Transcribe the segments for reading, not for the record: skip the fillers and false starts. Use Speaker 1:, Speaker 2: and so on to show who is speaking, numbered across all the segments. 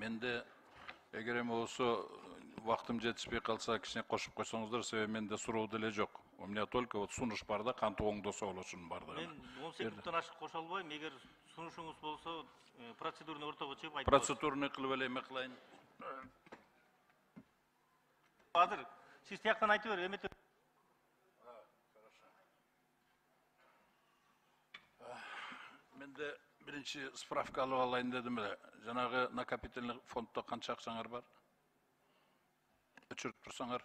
Speaker 1: Менде эгер эми болсо вактым жетишпей калса кичине кошуп койсоңуздар, себеби менде суроо деле жок. У меня только вот сунуш бар да, кантип оңдосо болот ушунун бардыгын.
Speaker 2: Мен 10 секундтан ашык кошо албайм. Эгер сунушуңуз болсо, процедурный ортого чыгып айтып аласыз.
Speaker 1: Процедурный кылып эле эме кылайын.
Speaker 2: Азыр сиз тияктан айтып бер, эмете.
Speaker 1: Менде биринчи справка алып алайын дедим эле. Жанагы накопительный фонддо канча акчаңар бар? Өчүрүп турсаңар.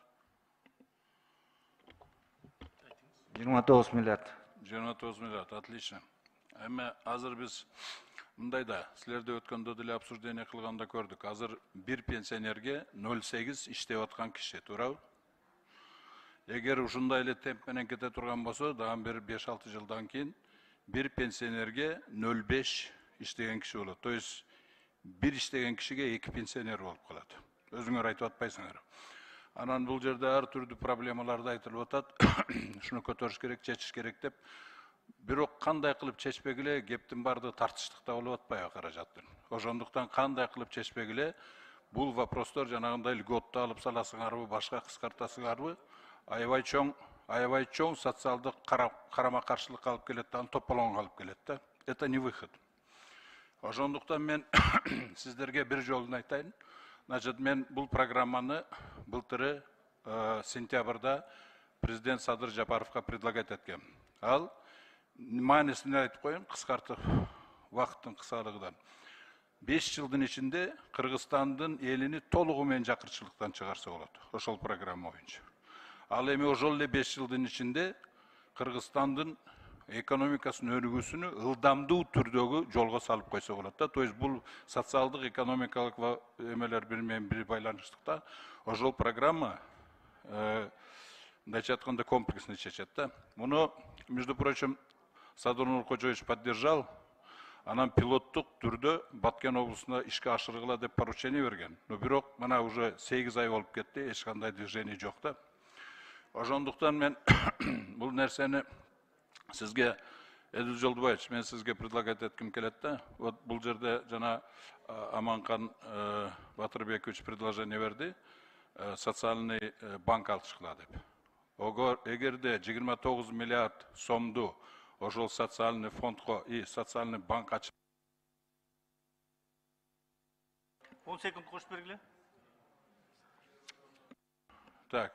Speaker 3: 29 миллиард.
Speaker 1: 29 миллиард, отлично. Эми азыр биз мындайда, силерде өткөндө деле обсуждение кылганда көрдүк. Азыр бир пенсионерге 0,8 иштеп аткан киши, туурабы? Эгер ушундай эле темп менен кете турган болсо, дагы бир 5-6 жылдан кийин bir pensionerge 0,5 иштеген киши болот. То есть bir иштеген кишиге 2 пенсионер болуп калат. Өзүңөр айтып атпайсыңар. Анан бул жерде ар түрдүү проблемаларды айтылып атат. Шуну көтөрүш керек, чечиш керек деп. Бирок кандай кылып чечпегиле, кептин бардыгы тартыштыкта болуп атпайбы каражаттын. Ошондуктан кандай кылып чечпегиле, бул вопростор жанагындай льготты алып саласыңарбы, башка кыскартасыңарбы, аябай чоң социалдык карама-каршылык алып келет, тополоң алып келет да. Это не выход. Ошондуктан мен сиздерге бир жолун айтайын. Значит, мен бул программаны былтыры сентябрда президент Садыр Жапаровка предлагать эткем. Ал маанисин айтып коеюн, кыскартып вакыттын кысалыгынан. 5 жылдын ичинде Кыргызстандын элини толугу менен жакырчылыктан чыгарса болот. Ошол программа боюнча. Ал эми ошол эле 5 жылдын ичинде Кыргызстандын экономикасынын өнүгүүсүнү ылдамдуу түрдөгү жолго салып койсо болот да. То есть бул социалдык, экономикалык эмелер бири менен бири байланыштыкта. Ошол программа мындайча айтканда комплексный чечет да. Муну, между прочим, Садыр Нуркожоевич поддержал. Анан пилоттук түрдө Баткен облусуна ишке ашыргыла деп поручение берген. Но бирок мына уже 8 ай болуп кетти, эч кандай движение жок да. Ошондуктан мен бул нерсени сизге, Эдил Жолдубаевич, мен сизге предлагать этким келет да. Вот бул жерде жана Аманкан Батырбекович предложение берди, социальный банк ачкыла деп. Эгерде 29 миллиард сомду ошол социальный фондго и социальный банк ачып
Speaker 2: 10 секунд кошуп бергиле.
Speaker 1: Так.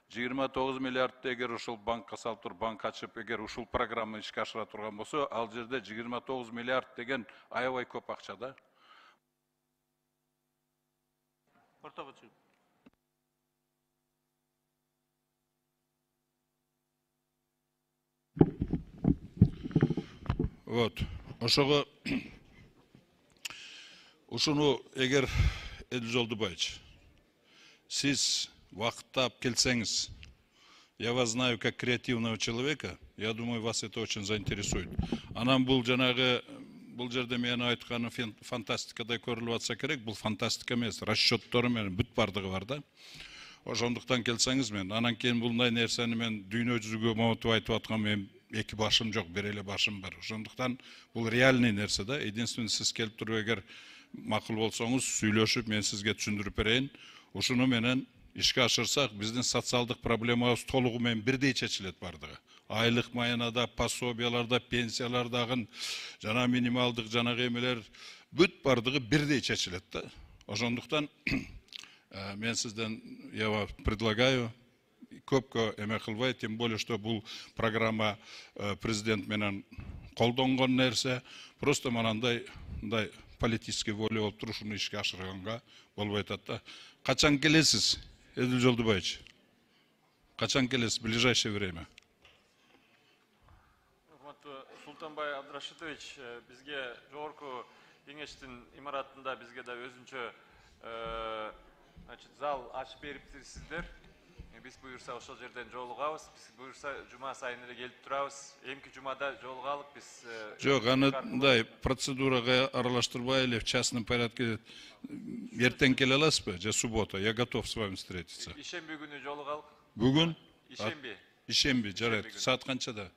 Speaker 1: 29 миллиардты эгер ушул банкка салып туруп, банк ачып, эгер ушул программаны ишке ашыра турган болсо, ал жерде 29 миллиард деген аябай көп акча да.
Speaker 2: Ортого чыгып.
Speaker 1: Вот. Ошого ушуну эгер Эдил Жолдубаевич, сиз вакыттап келсеңиз, я вас знаю как креативного человека, я думаю, вас это очень заинтересует. Анан бул жанагы, бул жерде мен айтканым фантастикадай көрүлүп атса керек, бул фантастика эмес, расчеттору менен бүт бардыгы бар да. Ошондуктан келсеңиз мен, анан кийин булдай нерсени мен дүйнө жүзүгө моотуп айтып аткан мен эки башым жок, бир эле башым бар. Ошондуктан бул реальный нерсе да. Единственный сиз келип туруп эгер макул болсоңуз, сүйлөшүп мен сизге түшүндүрүп берейин. Ушуну менен ишке ашырсак, биздин социалдык проблемабыз толугу менен бирдей чечилет бардыгы. Айлык маянада, пособияларда, пенсиялардагы жана минималдык жанагы эмелер бүт бардыгы бирдей чечилет да. Ошондуктан мен сизден я предлагаю көпкө эме кылбай, тем более что бул программа президент менен колдонгон нерсе, просто манандай политический воля болуп туруп ушуну ишке ашырганга болбой атат да. Качан келесиз, Эдил Жолдубаевич? Качан келесиз? В ближайшее время.
Speaker 4: Султанбай Абдрашитович, бизге жогорку кеңештин имаратында бизге да өзүнчө зал ачып бериптирсиздер. Биз буюрса ошол жерден жолугабыз, биз буюрса жума сайын эле келип турабыз. Эмки жумада жолугалык биз.
Speaker 1: Жок, андай процедурага аралаштырбай эле в частном порядке эртең келе аласызбы? Же суббота? Я готов с вами встретиться.
Speaker 4: Ишемби күнү жолугалык.
Speaker 1: Бүгүн?
Speaker 4: Ишемби.
Speaker 1: Ишемби, жарайт. Саат канчада?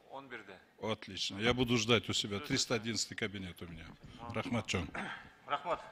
Speaker 4: 11-де.
Speaker 1: Отлично. Я буду ждать у себя. 311 кабинет у меня. Рахмат чоң.
Speaker 2: Рахмат.